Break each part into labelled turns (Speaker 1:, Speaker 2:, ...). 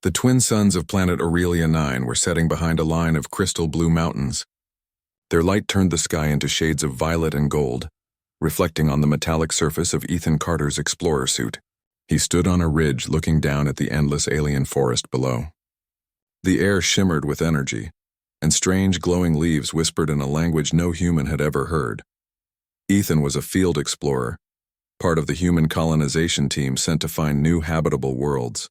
Speaker 1: The twin suns of planet Aurelia 9 were setting behind a line of crystal blue mountains. Their light turned the sky into shades of violet and gold, reflecting on the metallic surface of Ethan Carter's explorer suit. He stood on a ridge looking down at the endless alien forest below. The air shimmered with energy, and strange glowing leaves whispered in a language no human had ever heard. Ethan was a field explorer, part of the human colonization team sent to find new habitable worlds.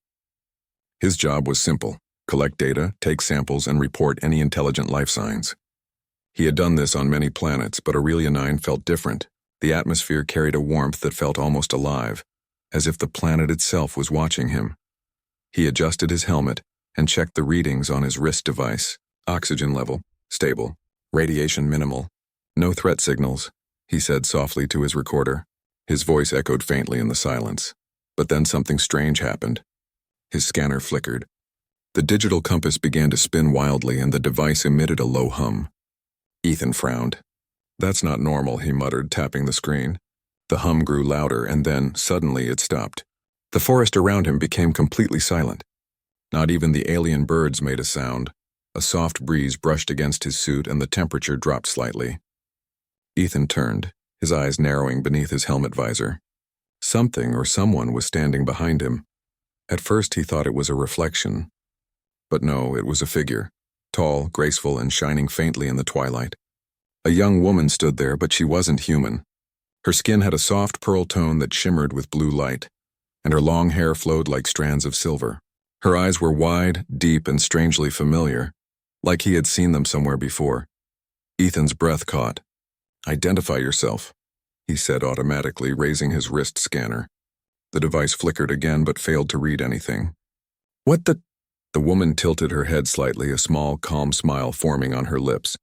Speaker 1: His job was simple: collect data, take samples, and report any intelligent life signs. He had done this on many planets, but Aurelia 9 felt different. The atmosphere carried a warmth that felt almost alive, as if the planet itself was watching him. He adjusted his helmet and checked the readings on his wrist device. Oxygen level, stable. Radiation minimal. No threat signals, he said softly to his recorder. His voice echoed faintly in the silence. But then something strange happened. His scanner flickered. The digital compass began to spin wildly and the device emitted a low hum. Ethan frowned. "That's not normal," he muttered, tapping the screen. The hum grew louder and then, suddenly, it stopped. The forest around him became completely silent. Not even the alien birds made a sound. A soft breeze brushed against his suit and the temperature dropped slightly. Ethan turned, his eyes narrowing beneath his helmet visor. Something or someone was standing behind him. At first he thought it was a reflection. But no, it was a figure, tall, graceful, and shining faintly in the twilight. A young woman stood there, but she wasn't human. Her skin had a soft pearl tone that shimmered with blue light, and her long hair flowed like strands of silver. Her eyes were wide, deep, and strangely familiar, like he had seen them somewhere before. Ethan's breath caught. "Identify yourself," he said automatically, raising his wrist scanner. The device flickered again but failed to read anything. "What the—" The woman tilted her head slightly, a small, calm smile forming on her lips.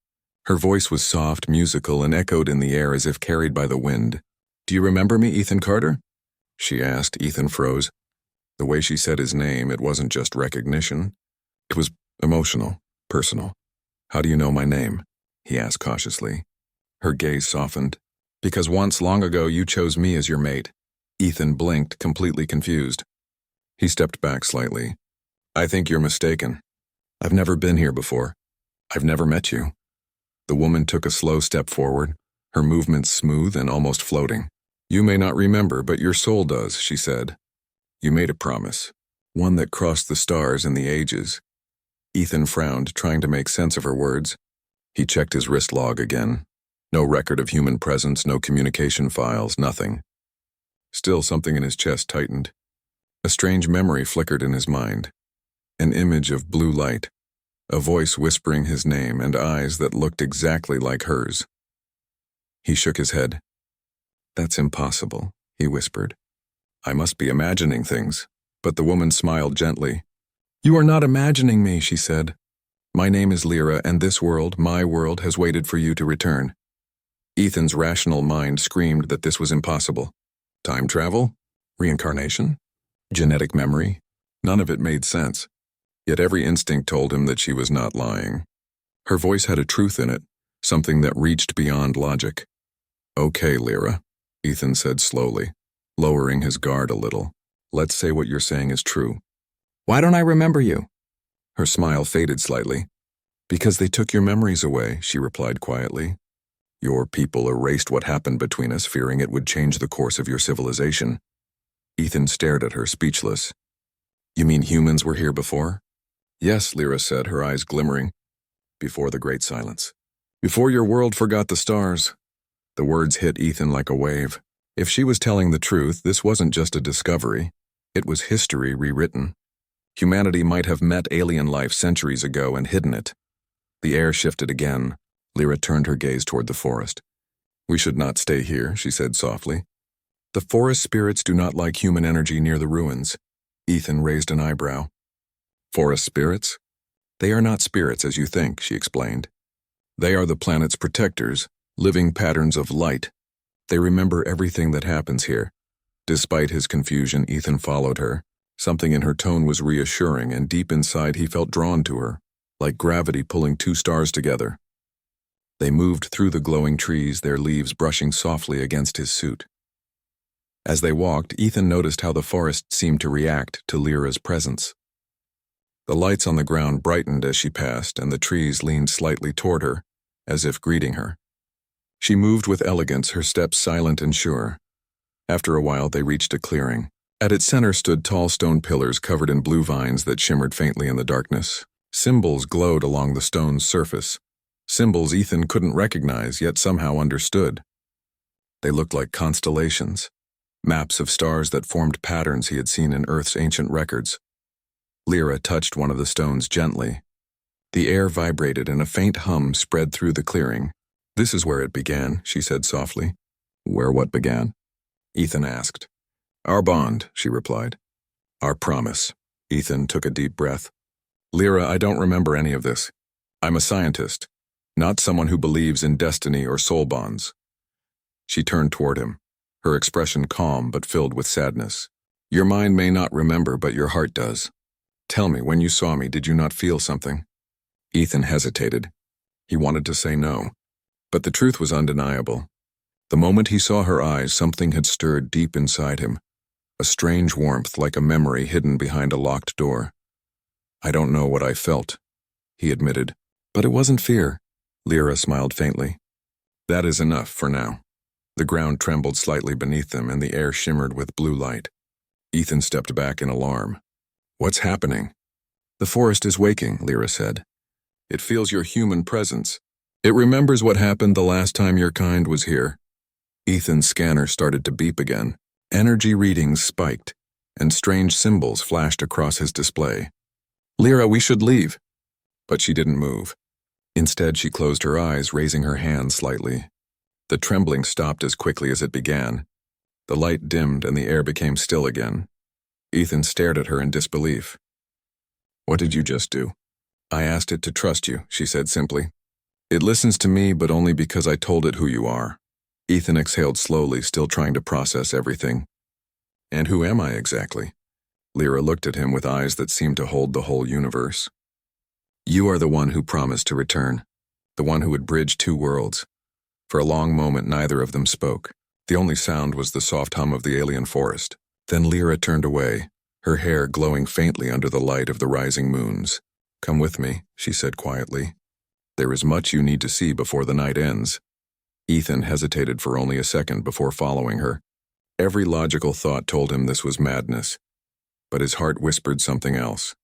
Speaker 1: Her voice was soft, musical, and echoed in the air as if carried by the wind. "Do you remember me, Ethan Carter?" she asked. Ethan froze. The way she said his name, it wasn't just recognition. It was emotional, personal. "How do you know my name?" he asked cautiously. Her gaze softened. "Because once, long ago, you chose me as your mate." Ethan blinked, completely confused. He stepped back slightly. "I think you're mistaken. I've never been here before. I've never met you." The woman took a slow step forward, her movements smooth and almost floating. "You may not remember, but your soul does," she said. "You made a promise, one that crossed the stars and the ages." Ethan frowned, trying to make sense of her words. He checked his wrist log again. No record of human presence, no communication files, nothing. Still, something in his chest tightened. A strange memory flickered in his mind. An image of blue light, a voice whispering his name, and eyes that looked exactly like hers. He shook his head. "That's impossible," he whispered. "I must be imagining things." But the woman smiled gently. "You are not imagining me," she said. "My name is Lyra, and this world, my world, has waited for you to return." Ethan's rational mind screamed that this was impossible. Time travel? Reincarnation? Genetic memory? None of it made sense. Yet every instinct told him that she was not lying. Her voice had a truth in it, something that reached beyond logic. "Okay, Lyra," Ethan said slowly, lowering his guard a little. "Let's say what you're saying is true." "Why don't I remember you?" Her smile faded slightly. "Because they took your memories away," she replied quietly. "Your people erased what happened between us, fearing it would change the course of your civilization." Ethan stared at her, speechless. "You mean humans were here before?" "Yes," Lyra said, her eyes glimmering. "Before the Great Silence. Before your world forgot the stars." The words hit Ethan like a wave. If she was telling the truth, this wasn't just a discovery. It was history rewritten. Humanity might have met alien life centuries ago and hidden it. The air shifted again. Lyra turned her gaze toward the forest. "We should not stay here," she said softly. "The forest spirits do not like human energy near the ruins." Ethan raised an eyebrow. "Forest spirits? They are not spirits as you think," she explained. "They are the planet's protectors, living patterns of light. They remember everything that happens here." Despite his confusion, Ethan followed her. Something in her tone was reassuring, and deep inside he felt drawn to her, like gravity pulling two stars together. They moved through the glowing trees, their leaves brushing softly against his suit. As they walked, Ethan noticed how the forest seemed to react to Lyra's presence. The lights on the ground brightened as she passed, and the trees leaned slightly toward her, as if greeting her. She moved with elegance, her steps silent and sure. After a while, they reached a clearing. At its center stood tall stone pillars covered in blue vines that shimmered faintly in the darkness. Symbols glowed along the stone's surface. Symbols Ethan couldn't recognize, yet somehow understood. They looked like constellations, maps of stars that formed patterns he had seen in Earth's ancient records. Lyra touched one of the stones gently. The air vibrated and a faint hum spread through the clearing. "This is where it began," she said softly. "Where what began?" Ethan asked. "Our bond," she replied. "Our promise." Ethan took a deep breath. "Lyra, I don't remember any of this. I'm a scientist, not someone who believes in destiny or soul bonds." She turned toward him, her expression calm but filled with sadness. "Your mind may not remember, but your heart does. Tell me, when you saw me, did you not feel something?" Ethan hesitated. He wanted to say no, but the truth was undeniable. The moment he saw her eyes, something had stirred deep inside him, a strange warmth like a memory hidden behind a locked door. "I don't know what I felt," he admitted. "But it wasn't fear." Lyra smiled faintly. "That is enough for now." The ground trembled slightly beneath them and the air shimmered with blue light. Ethan stepped back in alarm. "What's happening?" "The forest is waking," Lyra said. "It feels your human presence. It remembers what happened the last time your kind was here." Ethan's scanner started to beep again. Energy readings spiked, and strange symbols flashed across his display. "Lyra, we should leave." But she didn't move. Instead, she closed her eyes, raising her hands slightly. The trembling stopped as quickly as it began. The light dimmed and the air became still again. Ethan stared at her in disbelief. "What did you just do?" "I asked it to trust you," she said simply. "It listens to me, but only because I told it who you are." Ethan exhaled slowly, still trying to process everything. "And who am I exactly?" Lyra looked at him with eyes that seemed to hold the whole universe. "You are the one who promised to return, the one who would bridge two worlds." For a long moment, neither of them spoke. The only sound was the soft hum of the alien forest. Then Lyra turned away, her hair glowing faintly under the light of the rising moons. "Come with me," she said quietly. "There is much you need to see before the night ends." Ethan hesitated for only a second before following her. Every logical thought told him this was madness, but his heart whispered something else.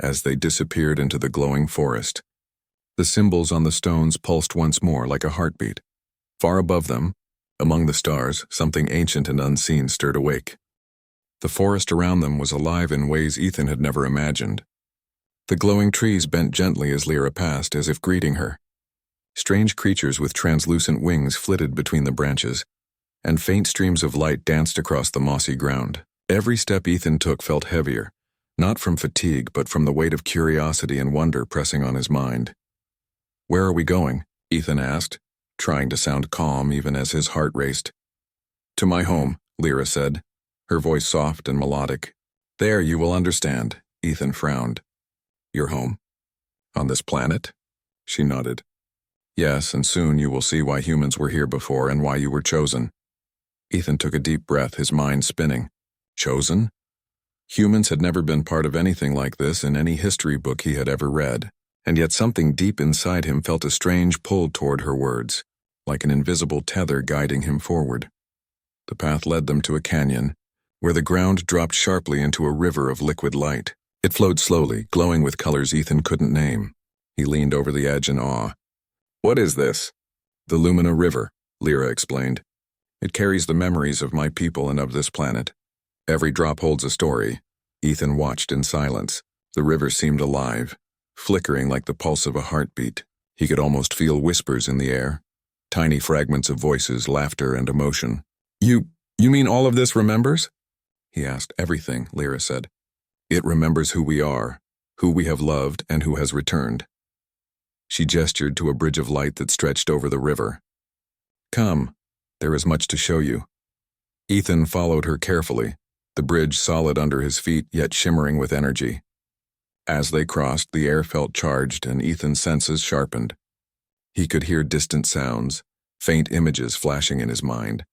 Speaker 1: As they disappeared into the glowing forest, the symbols on the stones pulsed once more like a heartbeat. Far above them, among the stars, something ancient and unseen stirred awake. The forest around them was alive in ways Ethan had never imagined. The glowing trees bent gently as Lyra passed, as if greeting her. Strange creatures with translucent wings flitted between the branches, and faint streams of light danced across the mossy ground. Every step Ethan took felt heavier, not from fatigue but from the weight of curiosity and wonder pressing on his mind. "Where are we going?" Ethan asked, trying to sound calm even as his heart raced. "To my home," Lyra said, her voice soft and melodic. "There you will understand." Ethan frowned. "Your home? On this planet?" She nodded. "Yes, and soon you will see why humans were here before and why you were chosen." Ethan took a deep breath, his mind spinning. Chosen? Humans had never been part of anything like this in any history book he had ever read, and yet something deep inside him felt a strange pull toward her words, like an invisible tether guiding him forward. The path led them to a canyon, where the ground dropped sharply into a river of liquid light. It flowed slowly, glowing with colors Ethan couldn't name. He leaned over the edge in awe. "What is this?" "The Lumina River," Lyra explained. "It carries the memories of my people and of this planet. Every drop holds a story." Ethan watched in silence. The river seemed alive, flickering like the pulse of a heartbeat. He could almost feel whispers in the air, tiny fragments of voices, laughter, and emotion. You mean all of this remembers?" he asked. "Everything," Lyra said. "It remembers who we are, who we have loved, and who has returned." She gestured to a bridge of light that stretched over the river. "Come, there is much to show you." Ethan followed her carefully, the bridge solid under his feet yet shimmering with energy. As they crossed, the air felt charged and Ethan's senses sharpened. He could hear distant sounds, faint images flashing in his mind,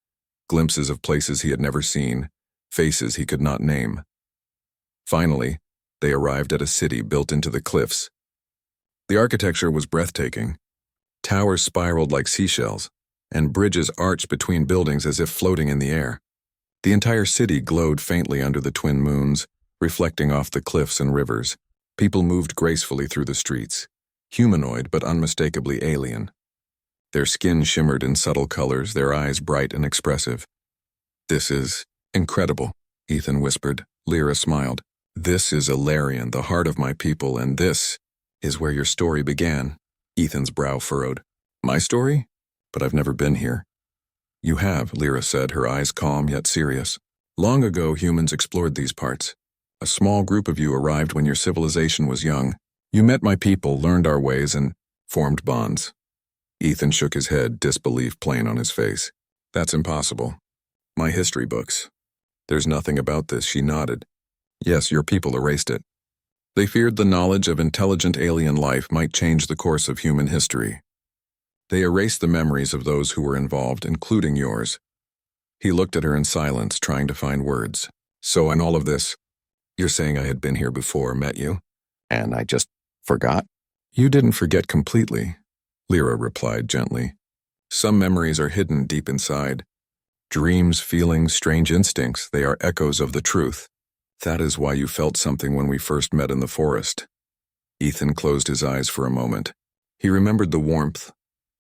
Speaker 1: glimpses of places he had never seen, faces he could not name. Finally, They arrived at a city built into the cliffs. The architecture was breathtaking. Towers spiraled like seashells, and bridges arched between buildings as if floating in the air. The entire city glowed faintly under the twin moons, reflecting off the cliffs and rivers. People moved gracefully through the streets, humanoid but unmistakably alien. Their skin shimmered in subtle colors, their eyes bright and expressive. "This is incredible," Ethan whispered. Lyra smiled. "This is Ilarion, the heart of my people, and this is where your story began." Ethan's brow furrowed. "My story? But I've never been here." "You have," Lyra said, her eyes calm yet serious. "Long ago, humans explored these parts. A small group of you arrived when your civilization was young. You met my people, learned our ways, and formed bonds." Ethan shook his head, disbelief plain on his face. "That's impossible. My history books. There's nothing about this," she nodded. "Yes, your people erased it. They feared the knowledge of intelligent alien life might change the course of human history. They erased the memories of those who were involved, including yours." He looked at her in silence, trying to find words. "So in all of this, you're saying I had been here before, met you, and I just forgot?" "You didn't forget completely," Lyra replied gently. "Some memories are hidden deep inside. Dreams, feelings, strange instincts, they are echoes of the truth. That is why you felt something when we first met in the forest." Ethan closed his eyes for a moment. He remembered the warmth,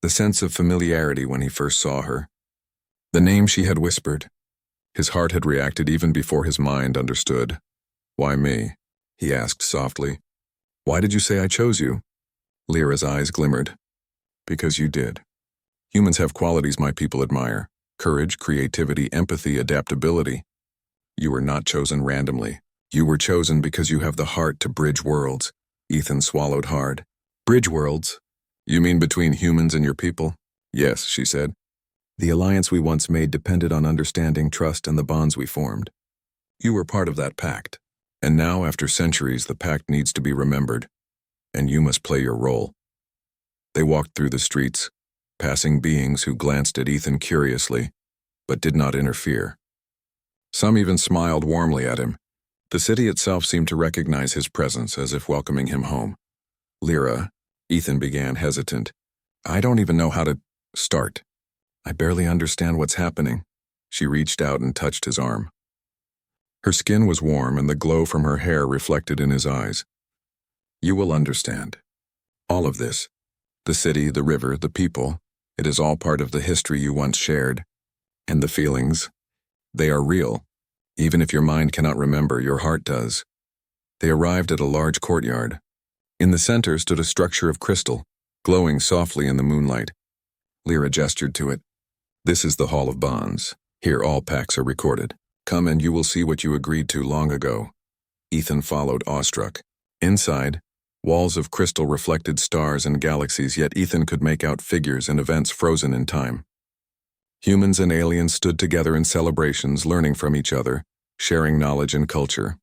Speaker 1: the sense of familiarity when he first saw her. The name she had whispered. His heart had reacted even before his mind understood. "Why me?" he asked softly. "Why did you say I chose you?" Lyra's eyes glimmered. "Because you did. Humans have qualities my people admire. Courage, creativity, empathy, adaptability. You were not chosen randomly. You were chosen because you have the heart to bridge worlds." Ethan swallowed hard. "Bridge worlds? You mean between humans and your people?" "Yes," she said. "The alliance we once made depended on understanding, trust, and the bonds we formed. You were part of that pact. And now, after centuries, the pact needs to be remembered. And you must play your role." They walked through the streets, passing beings who glanced at Ethan curiously, but did not interfere. Some even smiled warmly at him. The city itself seemed to recognize his presence, as if welcoming him home. "Lyra," Ethan began, hesitant. "I don't even know how to start. I barely understand what's happening." She reached out and touched his arm. Her skin was warm, and the glow from her hair reflected in his eyes. "You will understand. All of this. The city, the river, the people. It is all part of the history you once shared. And the feelings. They are real. Even if your mind cannot remember, your heart does." They arrived at a large courtyard. In the center stood a structure of crystal, glowing softly in the moonlight. Lyra gestured to it. "This is the Hall of Bonds. Here all pacts are recorded. Come and you will see what you agreed to long ago." Ethan followed, awestruck. Inside, walls of crystal reflected stars and galaxies, yet Ethan could make out figures and events frozen in time. Humans and aliens stood together in celebrations, learning from each other, sharing knowledge and culture.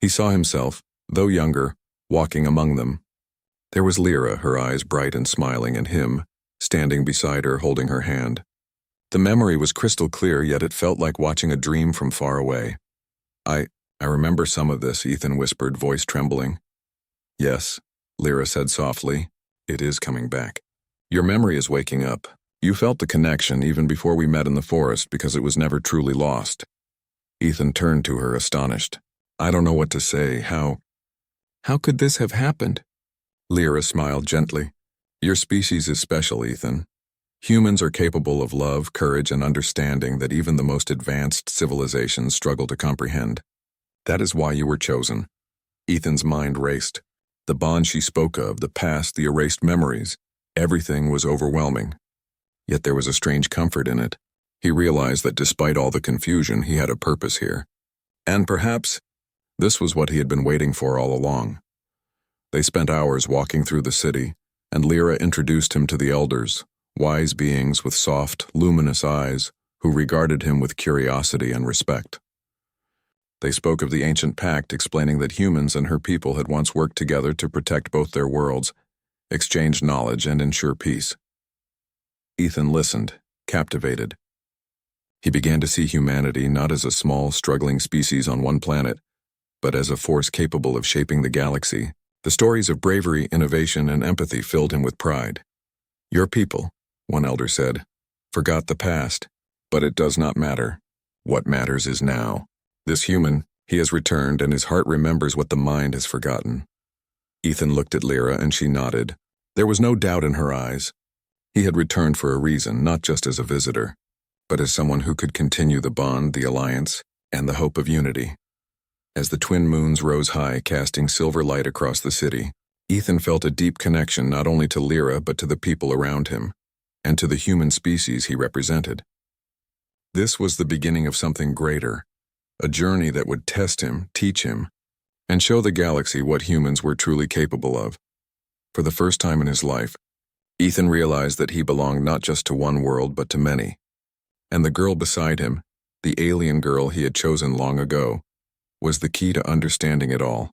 Speaker 1: He saw himself, though younger, walking among them. There was Lyra, her eyes bright and smiling, and him, standing beside her, holding her hand. The memory was crystal clear, yet it felt like watching a dream from far away. I remember some of this," Ethan whispered, voice trembling. "Yes," Lyra said softly. "It is coming back. Your memory is waking up. You felt the connection even before we met in the forest because it was never truly lost." Ethan turned to her, astonished. "I don't know what to say. How could this have happened?" Lyra smiled gently. "Your species is special, Ethan. Humans are capable of love, courage, and understanding that even the most advanced civilizations struggle to comprehend. That is why you were chosen." Ethan's mind raced. The bond she spoke of, the past, the erased memories, everything was overwhelming. Yet there was a strange comfort in it. He realized that despite all the confusion, he had a purpose here. And perhaps this was what he had been waiting for all along. They spent hours walking through the city, and Lyra introduced him to the elders, wise beings with soft, luminous eyes who regarded him with curiosity and respect. They spoke of the ancient pact, explaining that humans and her people had once worked together to protect both their worlds, exchange knowledge, and ensure peace. Ethan listened, captivated. He began to see humanity not as a small, struggling species on one planet, but as a force capable of shaping the galaxy. The stories of bravery, innovation, and empathy filled him with pride. "Your people," one elder said, "forgot the past, but it does not matter. What matters is now. This human, he has returned, and his heart remembers what the mind has forgotten." Ethan looked at Lyra, and she nodded. There was no doubt in her eyes. He had returned for a reason, not just as a visitor, but as someone who could continue the bond, the alliance, and the hope of unity. As the twin moons rose high, casting silver light across the city, Ethan felt a deep connection not only to Lyra but to the people around him, and to the human species he represented. This was the beginning of something greater, a journey that would test him, teach him, and show the galaxy what humans were truly capable of. For the first time in his life, Ethan realized that he belonged not just to one world but to many. And the girl beside him, the alien girl he had chosen long ago, was the key to understanding it all.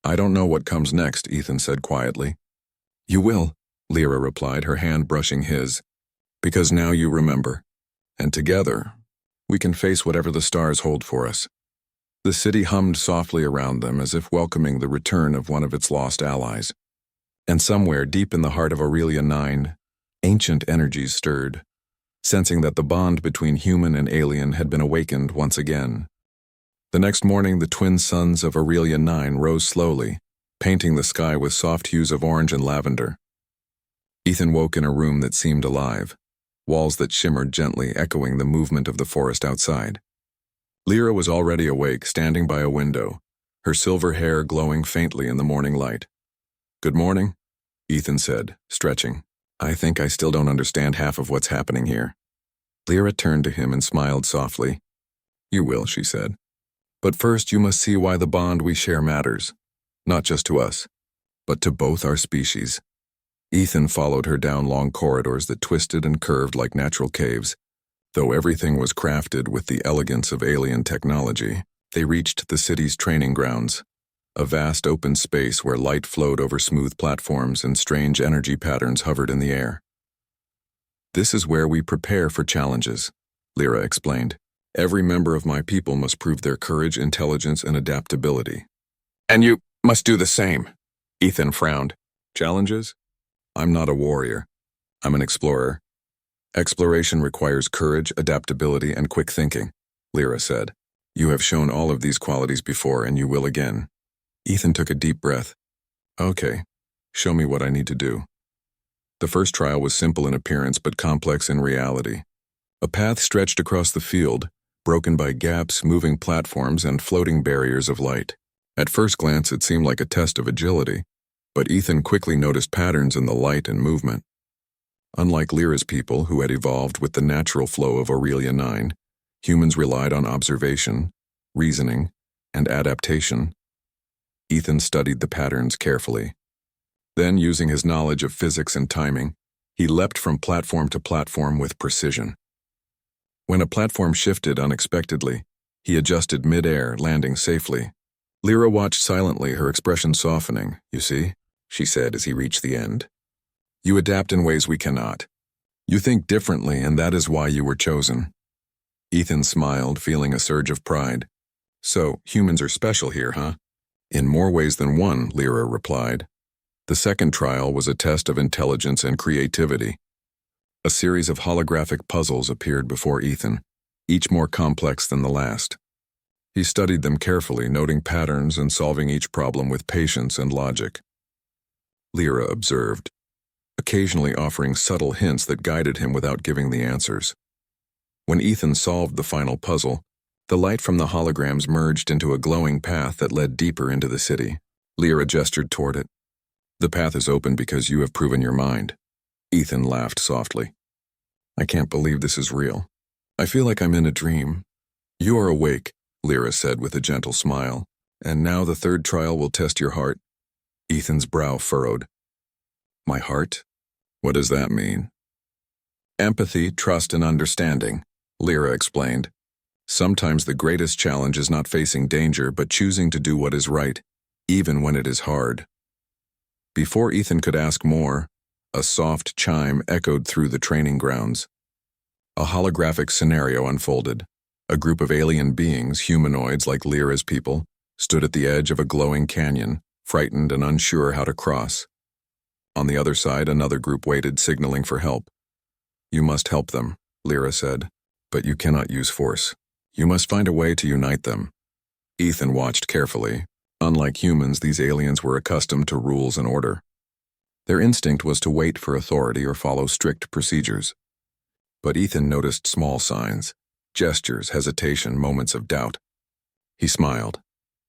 Speaker 1: "I don't know what comes next," Ethan said quietly. "You will," Lyra replied, her hand brushing his, "because now you remember. And together, we can face whatever the stars hold for us." The city hummed softly around them as if welcoming the return of one of its lost allies. And somewhere deep in the heart of Aurelia 9, ancient energies stirred, sensing that the bond between human and alien had been awakened once again. The next morning, the twin suns of Aurelia 9 rose slowly, painting the sky with soft hues of orange and lavender. Ethan woke in a room that seemed alive, walls that shimmered gently, echoing the movement of the forest outside. Lyra was already awake, standing by a window, her silver hair glowing faintly in the morning light. "Good morning," Ethan said, stretching. "I think I still don't understand half of what's happening here." Lyra turned to him and smiled softly. "You will," she said. "But first you must see why the bond we share matters, not just to us, but to both our species." Ethan followed her down long corridors that twisted and curved like natural caves. Though everything was crafted with the elegance of alien technology, they reached the city's training grounds, a vast open space where light flowed over smooth platforms and strange energy patterns hovered in the air. "This is where we prepare for challenges," Lyra explained. "Every member of my people must prove their courage, intelligence, and adaptability." "And you must do the same," Ethan frowned. "Challenges? I'm not a warrior. I'm an explorer. Exploration requires courage, adaptability, and quick thinking," Lyra said. "You have shown all of these qualities before, and you will again." Ethan took a deep breath. "Okay, show me what I need to do." The first trial was simple in appearance but complex in reality. A path stretched across the field, broken by gaps, moving platforms, and floating barriers of light. At first glance, it seemed like a test of agility, but Ethan quickly noticed patterns in the light and movement. Unlike Lyra's people, who had evolved with the natural flow of Aurelia 9, humans relied on observation, reasoning, and adaptation. Ethan studied the patterns carefully. Then, using his knowledge of physics and timing, he leapt from platform to platform with precision. When a platform shifted unexpectedly, he adjusted mid-air, landing safely. Lyra watched silently, her expression softening. "You see," she said as he reached the end. "You adapt in ways we cannot. You think differently, and that is why you were chosen." Ethan smiled, feeling a surge of pride. "So, humans are special here, huh?" "In more ways than one," Lyra replied. The second trial was a test of intelligence and creativity. A series of holographic puzzles appeared before Ethan, each more complex than the last. He studied them carefully, noting patterns and solving each problem with patience and logic. Lyra observed, occasionally offering subtle hints that guided him without giving the answers. When Ethan solved the final puzzle, the light from the holograms merged into a glowing path that led deeper into the city. Lyra gestured toward it. "The path is open because you have proven your mind." Ethan laughed softly. "I can't believe this is real. I feel like I'm in a dream." "You are awake," Lyra said with a gentle smile. "And now the third trial will test your heart." Ethan's brow furrowed. "My heart? What does that mean?" "Empathy, trust, and understanding," Lyra explained. "Sometimes the greatest challenge is not facing danger but choosing to do what is right, even when it is hard." Before Ethan could ask more, a soft chime echoed through the training grounds. A holographic scenario unfolded. A group of alien beings, humanoids like Lyra's people, stood at the edge of a glowing canyon, frightened and unsure how to cross. On the other side, another group waited, signaling for help. "You must help them," Lyra said, "but you cannot use force. You must find a way to unite them." Ethan watched carefully. Unlike humans, these aliens were accustomed to rules and order. Their instinct was to wait for authority or follow strict procedures. But Ethan noticed small signs, gestures, hesitation, moments of doubt. He smiled.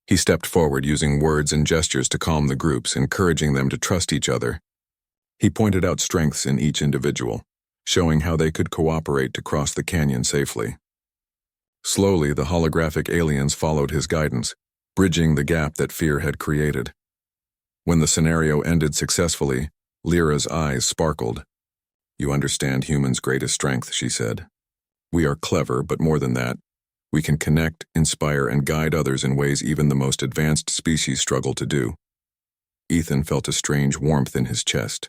Speaker 1: He stepped forward, using words and gestures to calm the groups, encouraging them to trust each other. He pointed out strengths in each individual, showing how they could cooperate to cross the canyon safely. Slowly, the holographic aliens followed his guidance, bridging the gap that fear had created. When the scenario ended successfully, Lyra's eyes sparkled. "You understand humans' greatest strength," she said. "We are clever, but more than that, we can connect, inspire, and guide others in ways even the most advanced species struggle to do." Ethan felt a strange warmth in his chest.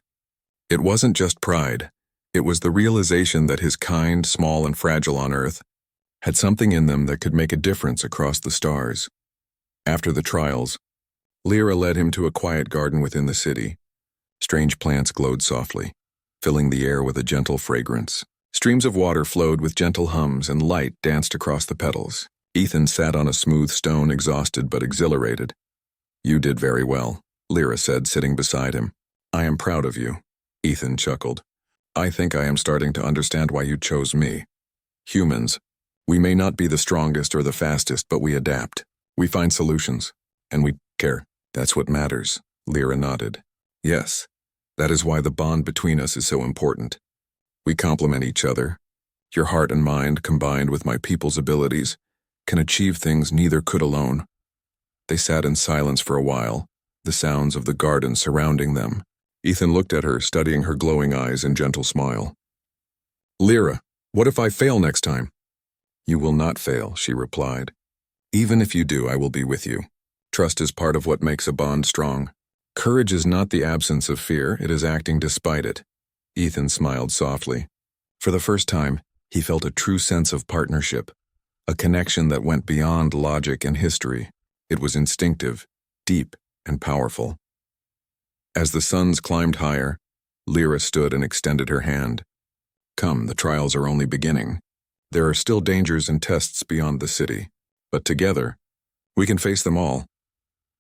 Speaker 1: It wasn't just pride. It was the realization that his kind, small and fragile on Earth, had something in them that could make a difference across the stars. After the trials, Lyra led him to a quiet garden within the city. Strange plants glowed softly, filling the air with a gentle fragrance. Streams of water flowed with gentle hums, and light danced across the petals. Ethan sat on a smooth stone, exhausted but exhilarated. "You did very well," Lyra said, sitting beside him. "I am proud of you." Ethan chuckled. "I think I am starting to understand why you chose me. Humans, we may not be the strongest or the fastest, but we adapt. We find solutions, and we care. That's what matters." Lyra nodded. "Yes, that is why the bond between us is so important. We complement each other. Your heart and mind, combined with my people's abilities, can achieve things neither could alone." They sat in silence for a while, the sounds of the garden surrounding them. Ethan looked at her, studying her glowing eyes and gentle smile. "Lyra, what if I fail next time?" "You will not fail," she replied. "Even if you do, I will be with you. Trust is part of what makes a bond strong. Courage is not the absence of fear, it is acting despite it." Ethan smiled softly. For the first time, he felt a true sense of partnership, a connection that went beyond logic and history. It was instinctive, deep, and powerful. As the suns climbed higher, Lyra stood and extended her hand. "Come, the trials are only beginning. There are still dangers and tests beyond the city, but together, we can face them all."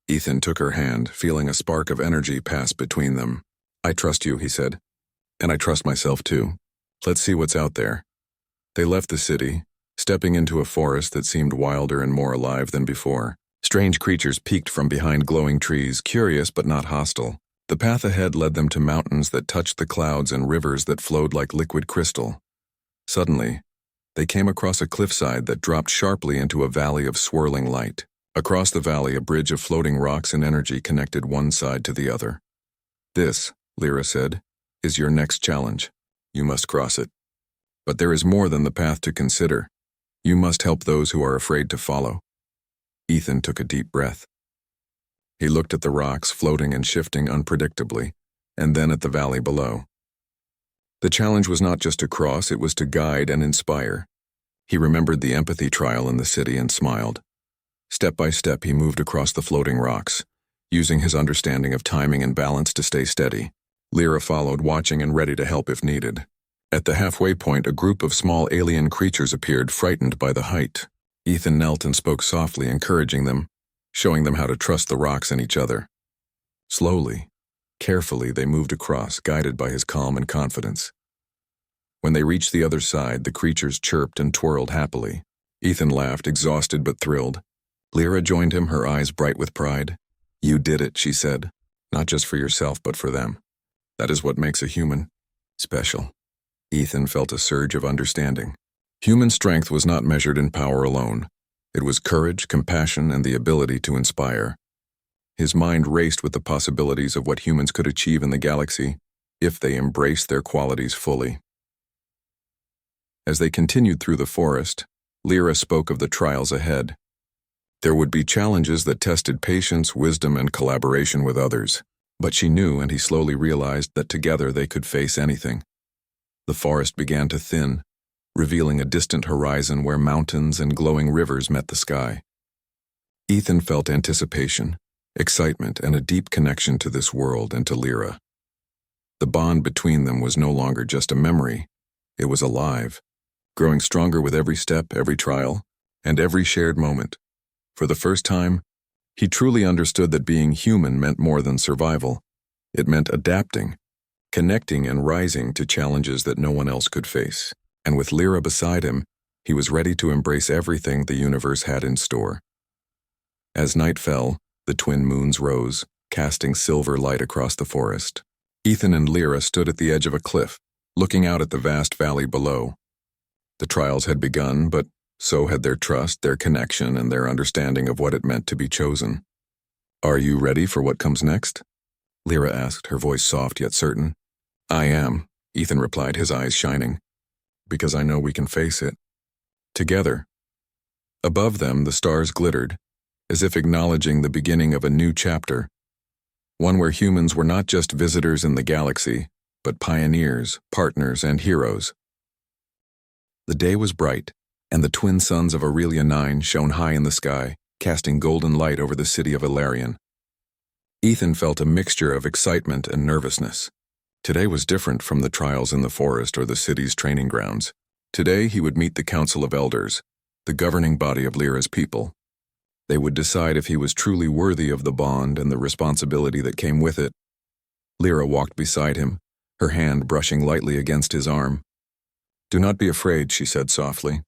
Speaker 1: Ethan took her hand, feeling a spark of energy pass between them. "I trust you," he said. "And I trust myself too. Let's see what's out there." They left the city, stepping into a forest that seemed wilder and more alive than before. Strange creatures peeked from behind glowing trees, curious but not hostile. The path ahead led them to mountains that touched the clouds and rivers that flowed like liquid crystal. Suddenly, they came across a cliffside that dropped sharply into a valley of swirling light. Across the valley, a bridge of floating rocks and energy connected one side to the other. "This," Lyra said, "is your next challenge. You must cross it. But there is more than the path to consider. You must help those who are afraid to follow." Ethan took a deep breath. He looked at the rocks floating and shifting unpredictably, and then at the valley below. The challenge was not just to cross, it was to guide and inspire. He remembered the empathy trial in the city and smiled. Step by step, he moved across the floating rocks, using his understanding of timing and balance to stay steady. Lyra followed, watching and ready to help if needed. At the halfway point, a group of small alien creatures appeared, frightened by the height. Ethan knelt and spoke softly, encouraging them, showing them how to trust the rocks and each other. Slowly, carefully, they moved across, guided by his calm and confidence. When they reached the other side, the creatures chirped and twirled happily. Ethan laughed, exhausted but thrilled. Lyra joined him, her eyes bright with pride. "You did it," she said. "Not just for yourself, but for them. That is what makes a human special." Ethan felt a surge of understanding. Human strength was not measured in power alone. It was courage, compassion, and the ability to inspire. His mind raced with the possibilities of what humans could achieve in the galaxy if they embraced their qualities fully. As they continued through the forest, Lyra spoke of the trials ahead. There would be challenges that tested patience, wisdom, and collaboration with others. But she knew, and he slowly realized, that together they could face anything. The forest began to thin, revealing a distant horizon where mountains and glowing rivers met the sky. Ethan felt anticipation, excitement, and a deep connection to this world and to Lyra. The bond between them was no longer just a memory. It was alive, growing stronger with every step, every trial, and every shared moment. For the first time, he truly understood that being human meant more than survival. It meant adapting, connecting, and rising to challenges that no one else could face. And with Lyra beside him, he was ready to embrace everything the universe had in store. As night fell, the twin moons rose, casting silver light across the forest. Ethan and Lyra stood at the edge of a cliff, looking out at the vast valley below. The trials had begun, but so had their trust, their connection, and their understanding of what it meant to be chosen. "Are you ready for what comes next?" Lyra asked, her voice soft yet certain. "I am," Ethan replied, his eyes shining. "Because I know we can face it. Together." Above them, the stars glittered, as if acknowledging the beginning of a new chapter. One where humans were not just visitors in the galaxy, but pioneers, partners, and heroes. The day was bright, and the twin suns of Aurelia 9 shone high in the sky, casting golden light over the city of Ilarion. Ethan felt a mixture of excitement and nervousness. Today was different from the trials in the forest or the city's training grounds. Today he would meet the Council of Elders, the governing body of Lyra's people. They would decide if he was truly worthy of the bond and the responsibility that came with it. Lyra walked beside him, her hand brushing lightly against his arm. "Do not be afraid," she said softly.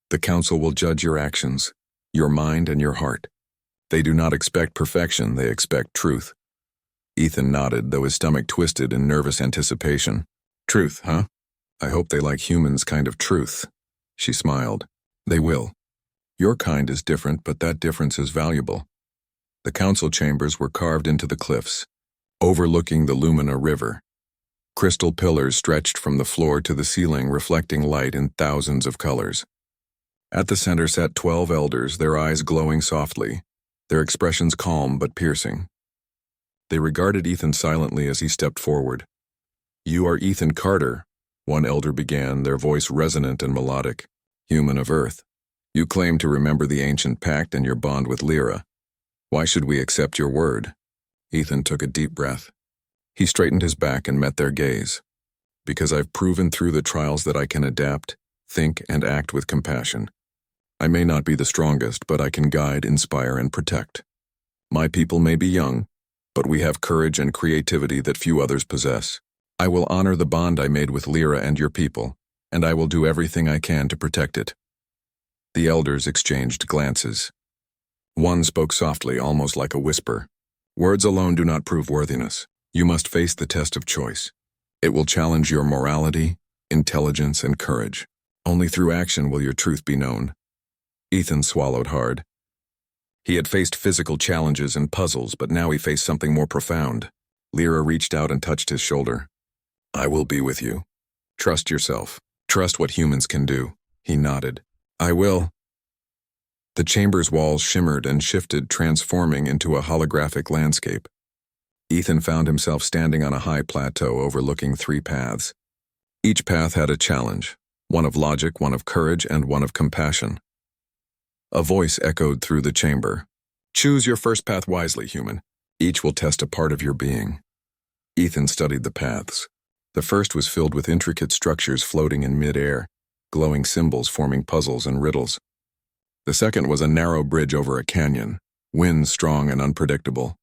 Speaker 1: "The Council will judge your actions, your mind and your heart. They do not expect perfection, they expect truth." Ethan nodded, though his stomach twisted in nervous anticipation. "Truth, huh? I hope they like humans' kind of truth." She smiled. "They will. Your kind is different, but that difference is valuable." The council chambers were carved into the cliffs, overlooking the Lumina River. Crystal pillars stretched from the floor to the ceiling, reflecting light in thousands of colors. At the center sat 12 elders, their eyes glowing softly, their expressions calm but piercing. They regarded Ethan silently as he stepped forward. "You are Ethan Carter," one elder began, their voice resonant and melodic. "Human of Earth. You claim to remember the ancient pact and your bond with Lyra. Why should we accept your word?" Ethan took a deep breath. He straightened his back and met their gaze. "Because I've proven through the trials that I can adapt, think, and act with compassion. I may not be the strongest, but I can guide, inspire, and protect. My people may be young, but we have courage and creativity that few others possess. I will honor the bond I made with Lyra and your people, and I will do everything I can to protect it." The elders exchanged glances. One spoke softly, almost like a whisper. "Words alone do not prove worthiness. You must face the test of choice. It will challenge your morality, intelligence, and courage. Only through action will your truth be known." Ethan swallowed hard. He had faced physical challenges and puzzles, but now he faced something more profound. Lyra reached out and touched his shoulder. "I will be with you. Trust yourself. Trust what humans can do." He nodded. "I will." The chamber's walls shimmered and shifted, transforming into a holographic landscape. Ethan found himself standing on a high plateau overlooking 3 paths. Each path had a challenge, one of logic, one of courage, and one of compassion. A voice echoed through the chamber. "Choose your first path wisely, human. Each will test a part of your being." Ethan studied the paths. The first was filled with intricate structures floating in mid-air, glowing symbols forming puzzles and riddles. The second was a narrow bridge over a canyon, winds strong and unpredictable.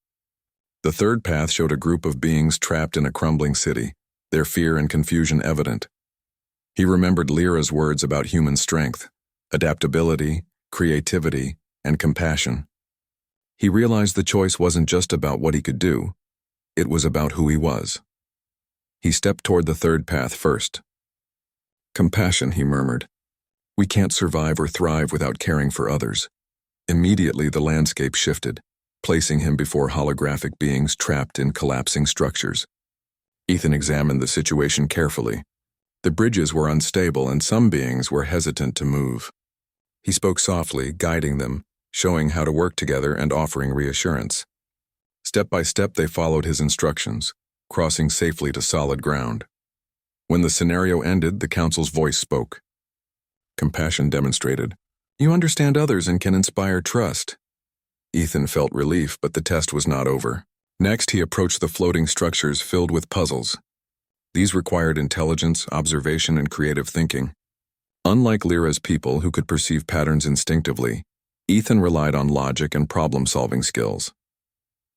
Speaker 1: The third path showed a group of beings trapped in a crumbling city, their fear and confusion evident. He remembered Lyra's words about human strength, adaptability, creativity, and compassion. He realized the choice wasn't just about what he could do, it was about who he was. He stepped toward the third path first. "Compassion," he murmured. "We can't survive or thrive without caring for others." Immediately the landscape shifted, placing him before holographic beings trapped in collapsing structures. Ethan examined the situation carefully. The bridges were unstable and some beings were hesitant to move. He spoke softly, guiding them, showing how to work together and offering reassurance. Step by step they followed his instructions, crossing safely to solid ground. When the scenario ended, the council's voice spoke. Compassion demonstrated. "You understand others and can inspire trust." Ethan felt relief, but the test was not over. Next, he approached the floating structures filled with puzzles. These required intelligence, observation, and creative thinking. Unlike Lyra's people, who could perceive patterns instinctively, Ethan relied on logic and problem-solving skills.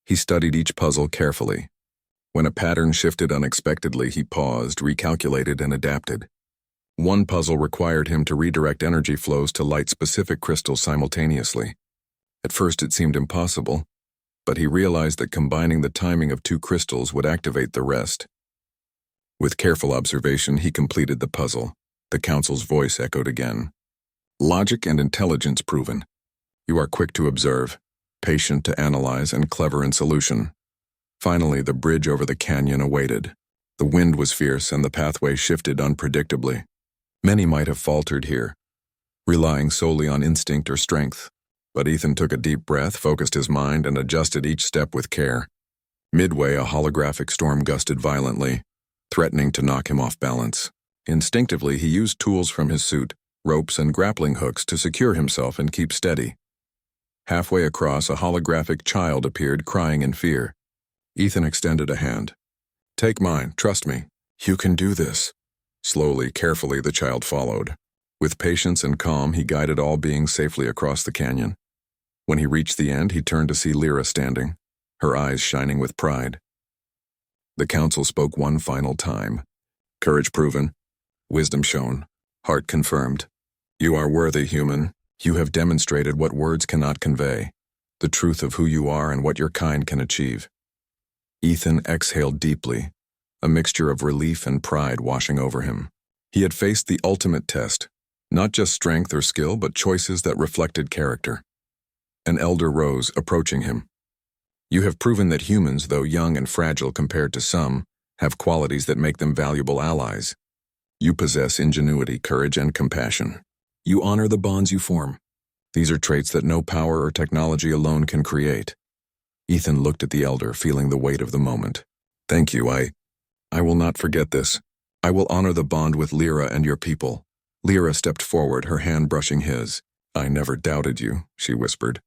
Speaker 1: He studied each puzzle carefully. When a pattern shifted unexpectedly, he paused, recalculated, and adapted. One puzzle required him to redirect energy flows to light-specific crystals simultaneously. At first it seemed impossible, but he realized that combining the timing of two crystals would activate the rest. With careful observation, he completed the puzzle. The council's voice echoed again. Logic and intelligence proven. You are quick to observe, patient to analyze, and clever in solution. Finally, the bridge over the canyon awaited. The wind was fierce and the pathway shifted unpredictably. Many might have faltered here, relying solely on instinct or strength. But Ethan took a deep breath, focused his mind, and adjusted each step with care. Midway, a holographic storm gusted violently, threatening to knock him off balance. Instinctively, he used tools from his suit, ropes and grappling hooks to secure himself and keep steady. Halfway across, a holographic child appeared, crying in fear. Ethan extended a hand. Take mine, trust me. You can do this. Slowly, carefully, the child followed. With patience and calm, he guided all beings safely across the canyon. When he reached the end, he turned to see Lyra standing, her eyes shining with pride. The council spoke one final time. Courage proven, wisdom shown, heart confirmed. You are worthy, human. You have demonstrated what words cannot convey, the truth of who you are and what your kind can achieve. Ethan exhaled deeply, a mixture of relief and pride washing over him. He had faced the ultimate test, not just strength or skill, but choices that reflected character. An elder rose, approaching him. You have proven that humans, though young and fragile compared to some, have qualities that make them valuable allies. You possess ingenuity, courage, and compassion. You honor the bonds you form. These are traits that no power or technology alone can create. Ethan looked at the elder, feeling the weight of the moment. Thank you, I will not forget this. I will honor the bond with Lyra and your people. Lyra stepped forward, her hand brushing his. I never doubted you, she whispered.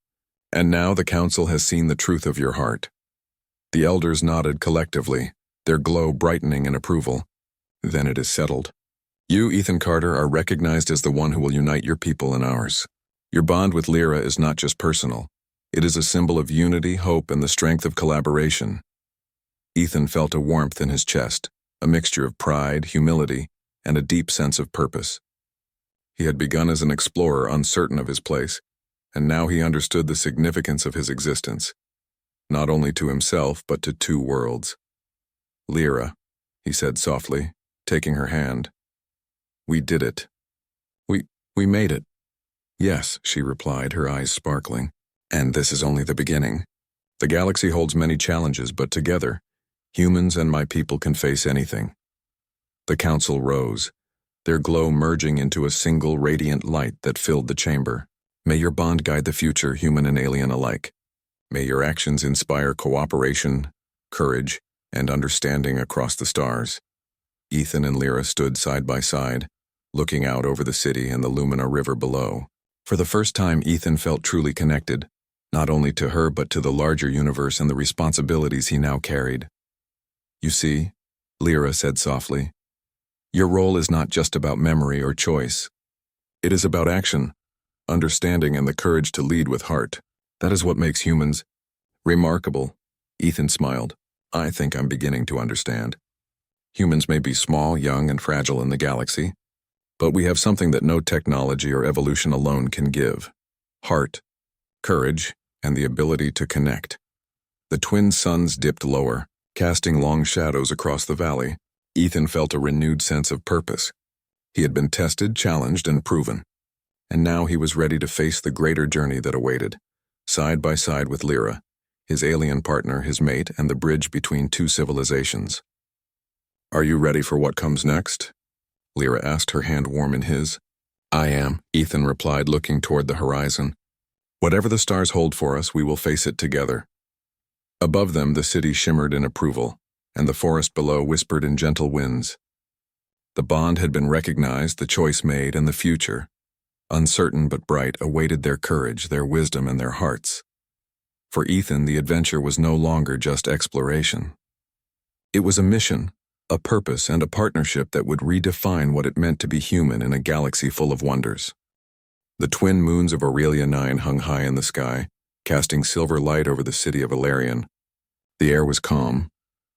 Speaker 1: And now the council has seen the truth of your heart. The elders nodded collectively, their glow brightening in approval. Then it is settled. You, Ethan Carter, are recognized as the one who will unite your people and ours. Your bond with Lyra is not just personal. It is a symbol of unity, hope, and the strength of collaboration. Ethan felt a warmth in his chest, a mixture of pride, humility, and a deep sense of purpose. He had begun as an explorer, uncertain of his place, and now he understood the significance of his existence, not only to himself, but to two worlds. Lyra, he said softly, taking her hand. We did it. We made it. Yes, she replied, her eyes sparkling. And this is only the beginning. The galaxy holds many challenges, but together, humans and my people can face anything. The council rose, their glow merging into a single radiant light that filled the chamber. May your bond guide the future, human and alien alike. May your actions inspire cooperation, courage, and understanding across the stars. Ethan and Lyra stood side by side, looking out over the city and the Lumina River below. For the first time, Ethan felt truly connected, not only to her but to the larger universe and the responsibilities he now carried. You see, Lyra said softly, your role is not just about memory or choice. It is about action, understanding, and the courage to lead with heart. That is what makes humans remarkable. Ethan smiled. I think I'm beginning to understand. Humans may be small, young, and fragile in the galaxy, but we have something that no technology or evolution alone can give. Heart, courage, and the ability to connect. The twin suns dipped lower, casting long shadows across the valley. Ethan felt a renewed sense of purpose. He had been tested, challenged, and proven. And now he was ready to face the greater journey that awaited, side by side with Lyra, his alien partner, his mate, and the bridge between two civilizations. Are you ready for what comes next? Lyra asked, her hand warm in his. I am, Ethan replied, looking toward the horizon. Whatever the stars hold for us, we will face it together. Above them, the city shimmered in approval, and the forest below whispered in gentle winds. The bond had been recognized, the choice made, and the future, uncertain but bright, awaited their courage, their wisdom, and their hearts. For Ethan, the adventure was no longer just exploration. It was a mission, a purpose, and a partnership that would redefine what it meant to be human in a galaxy full of wonders. The twin moons of Aurelia 9 hung high in the sky, casting silver light over the city of Valerian. The air was calm,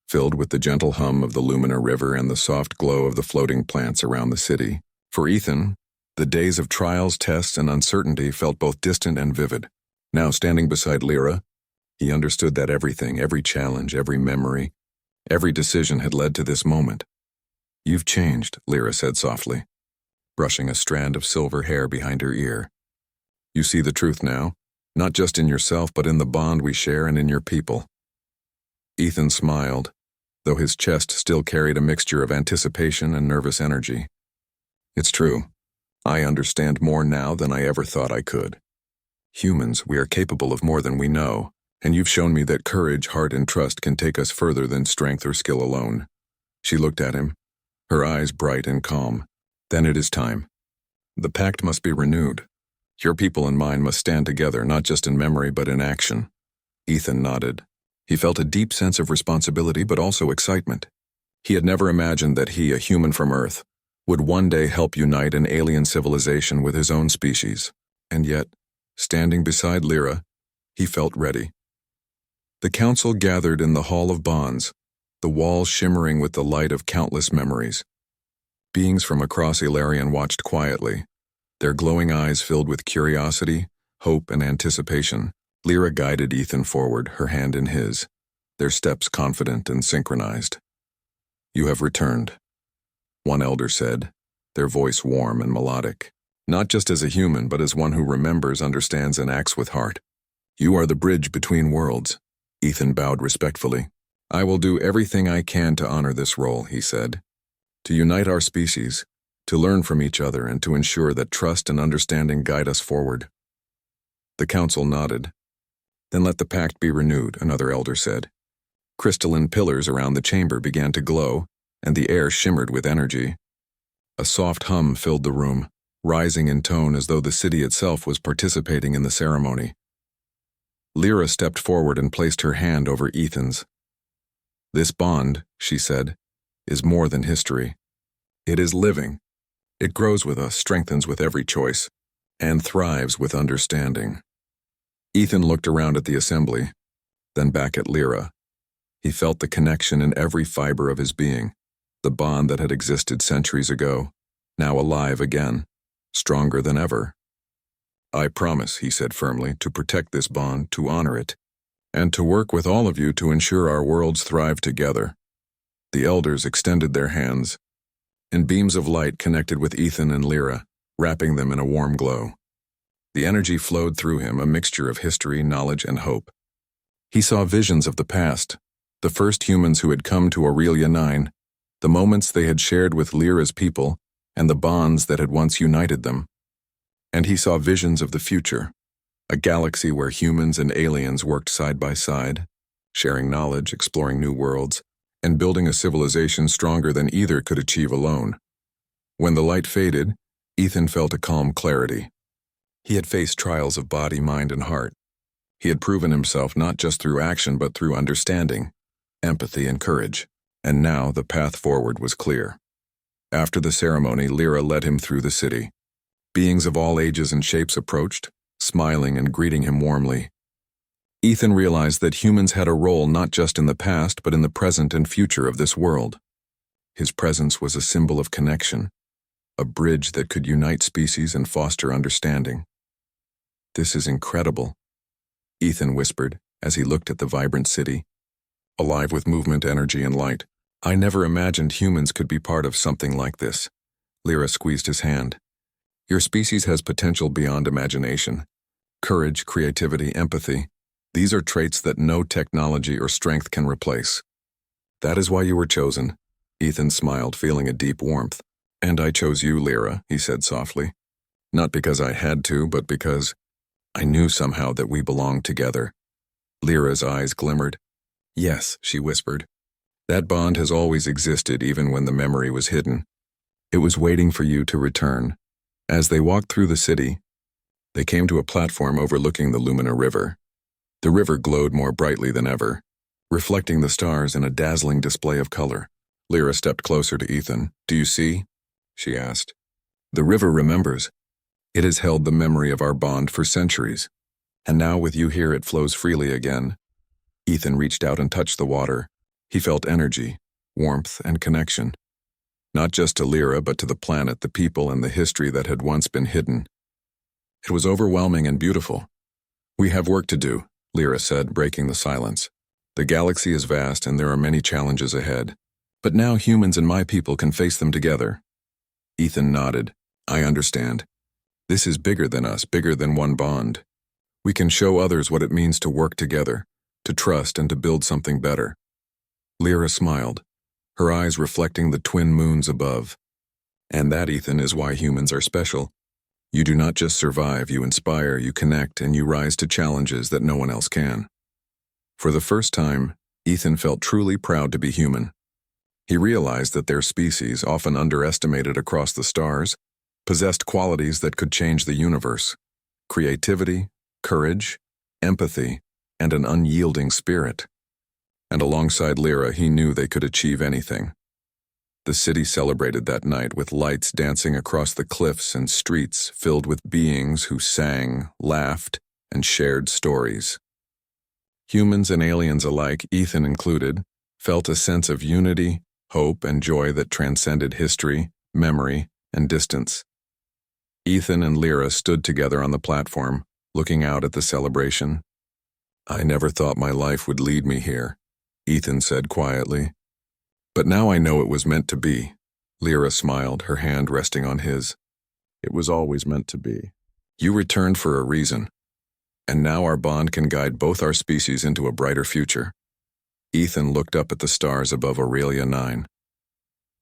Speaker 1: filled with the gentle hum of the Lumina River and the soft glow of the floating plants around the city. For Ethan, the days of trials, tests, and uncertainty felt both distant and vivid. Now, standing beside Lyra, he understood that everything, every challenge, every memory, every decision had led to this moment. "You've changed," Lyra said softly, brushing a strand of silver hair behind her ear. "You see the truth now, not just in yourself, but in the bond we share and in your people." Ethan smiled, though his chest still carried a mixture of anticipation and nervous energy. "It's true. I understand more now than I ever thought I could. Humans, we are capable of more than we know, and you've shown me that courage, heart, and trust can take us further than strength or skill alone." She looked at him, her eyes bright and calm. "Then it is time. The pact must be renewed. Your people and mine must stand together, not just in memory but in action." Ethan nodded. He felt a deep sense of responsibility but also excitement. He had never imagined that he, a human from Earth, would one day help unite an alien civilization with his own species. And yet, standing beside Lyra, he felt ready. The council gathered in the Hall of Bonds, the walls shimmering with the light of countless memories. Beings from across Ilarion watched quietly, their glowing eyes filled with curiosity, hope, and anticipation. Lyra guided Ethan forward, her hand in his, their steps confident and synchronized. "You have returned," one elder said, their voice warm and melodic. "Not just as a human, but as one who remembers, understands, and acts with heart. You are the bridge between worlds." Ethan bowed respectfully. "I will do everything I can to honor this role," he said. "To unite our species, to learn from each other, and to ensure that trust and understanding guide us forward." The council nodded. "Then let the pact be renewed," another elder said. Crystalline pillars around the chamber began to glow, and the air shimmered with energy. A soft hum filled the room, rising in tone as though the city itself was participating in the ceremony. Lyra stepped forward and placed her hand over Ethan's. "This bond," she said, "is more than history. It is living. It grows with us, strengthens with every choice, and thrives with understanding." Ethan looked around at the assembly, then back at Lyra. He felt the connection in every fiber of his being, the bond that had existed centuries ago, now alive again, stronger than ever. "I promise," he said firmly, "to protect this bond, to honor it, and to work with all of you to ensure our worlds thrive together." The elders extended their hands, and beams of light connected with Ethan and Lyra, wrapping them in a warm glow. The energy flowed through him, a mixture of history, knowledge, and hope. He saw visions of the past, the first humans who had come to Aurelia 9, the moments they had shared with Lyra's people, and the bonds that had once united them. And he saw visions of the future, a galaxy where humans and aliens worked side by side, sharing knowledge, exploring new worlds, and building a civilization stronger than either could achieve alone. When the light faded, Ethan felt a calm clarity. He had faced trials of body, mind, and heart. He had proven himself not just through action but through understanding, empathy, and courage, and now the path forward was clear. After the ceremony, Lyra led him through the city. Beings of all ages and shapes approached, smiling and greeting him warmly. Ethan realized that humans had a role not just in the past but in the present and future of this world. His presence was a symbol of connection, a bridge that could unite species and foster understanding. "This is incredible," Ethan whispered as he looked at the vibrant city, alive with movement, energy, and light. "I never imagined humans could be part of something like this." Lyra squeezed his hand. "Your species has potential beyond imagination. Courage, creativity, empathy. These are traits that no technology or strength can replace. That is why you were chosen." Ethan smiled, feeling a deep warmth. "And I chose you, Lyra," he said softly. "Not because I had to, but because I knew somehow that we belonged together." Lyra's eyes glimmered. "Yes," she whispered. "That bond has always existed even when the memory was hidden. It was waiting for you to return." As they walked through the city, they came to a platform overlooking the Lumina River. The river glowed more brightly than ever, reflecting the stars in a dazzling display of color. Lyra stepped closer to Ethan. "Do you see?" she asked. "The river remembers. It has held the memory of our bond for centuries. And now with you here it flows freely again." Ethan reached out and touched the water. He felt energy, warmth, and connection. Not just to Lyra, but to the planet, the people, and the history that had once been hidden. It was overwhelming and beautiful. "We have work to do," Lyra said, breaking the silence. "The galaxy is vast and there are many challenges ahead. But now humans and my people can face them together." Ethan nodded. "I understand. This is bigger than us, bigger than one bond. We can show others what it means to work together, to trust and to build something better." Lyra smiled, her eyes reflecting the twin moons above. "And that, Ethan, is why humans are special. You do not just survive, you inspire, you connect, and you rise to challenges that no one else can." For the first time, Ethan felt truly proud to be human. He realized that their species, often underestimated across the stars, possessed qualities that could change the universe: creativity, courage, empathy, and an unyielding spirit. And alongside Lyra, he knew they could achieve anything. The city celebrated that night with lights dancing across the cliffs and streets filled with beings who sang, laughed, and shared stories. Humans and aliens alike, Ethan included, felt a sense of unity, hope, and joy that transcended history, memory, and distance. Ethan and Lyra stood together on the platform, looking out at the celebration. "I never thought my life would lead me here," Ethan said quietly. "But now I know it was meant to be." Lyra smiled, her hand resting on his. "It was always meant to be. You returned for a reason. And now our bond can guide both our species into a brighter future." Ethan looked up at the stars above Aurelia 9.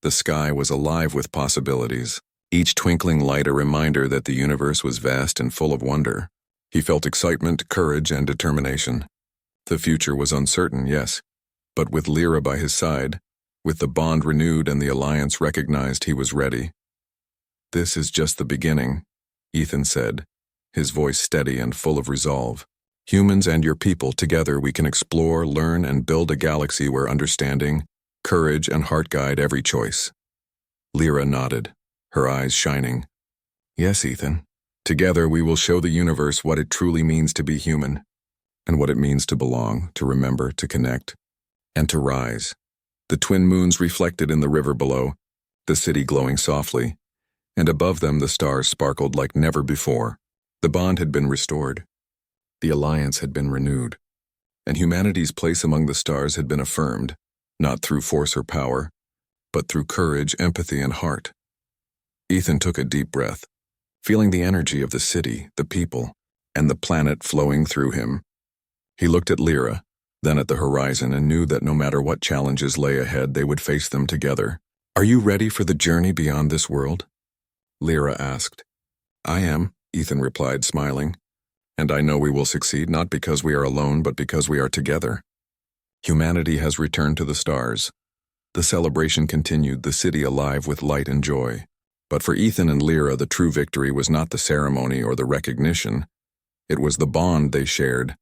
Speaker 1: The sky was alive with possibilities, each twinkling light a reminder that the universe was vast and full of wonder. He felt excitement, courage, and determination. The future was uncertain, yes, but with Lyra by his side, with the bond renewed and the alliance recognized, he was ready. "This is just the beginning," Ethan said, his voice steady and full of resolve. "Humans and your people, together we can explore, learn, and build a galaxy where understanding, courage, and heart guide every choice." Lyra nodded, her eyes shining. "Yes, Ethan. Together we will show the universe what it truly means to be human, and what it means to belong, to remember, to connect, and to rise." The twin moons reflected in the river below, the city glowing softly, and above them the stars sparkled like never before. The bond had been restored. The alliance had been renewed, and humanity's place among the stars had been affirmed, not through force or power, but through courage, empathy, and heart. Ethan took a deep breath, feeling the energy of the city, the people, and the planet flowing through him. He looked at Lyra, then at the horizon, and knew that no matter what challenges lay ahead, they would face them together. "Are you ready for the journey beyond this world?" Lyra asked. "I am," Ethan replied, smiling. "And I know we will succeed, not because we are alone, but because we are together." Humanity has returned to the stars. The celebration continued, the city alive with light and joy. But for Ethan and Lyra, the true victory was not the ceremony or the recognition. It was the bond they shared,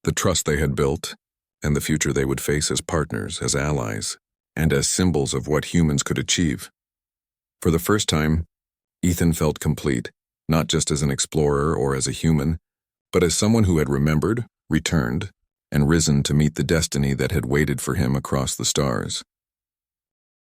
Speaker 1: the trust they had built, and the future they would face as partners, as allies, and as symbols of what humans could achieve. For the first time, Ethan felt complete, not just as an explorer or as a human, but as someone who had remembered, returned, and risen to meet the destiny that had waited for him across the stars.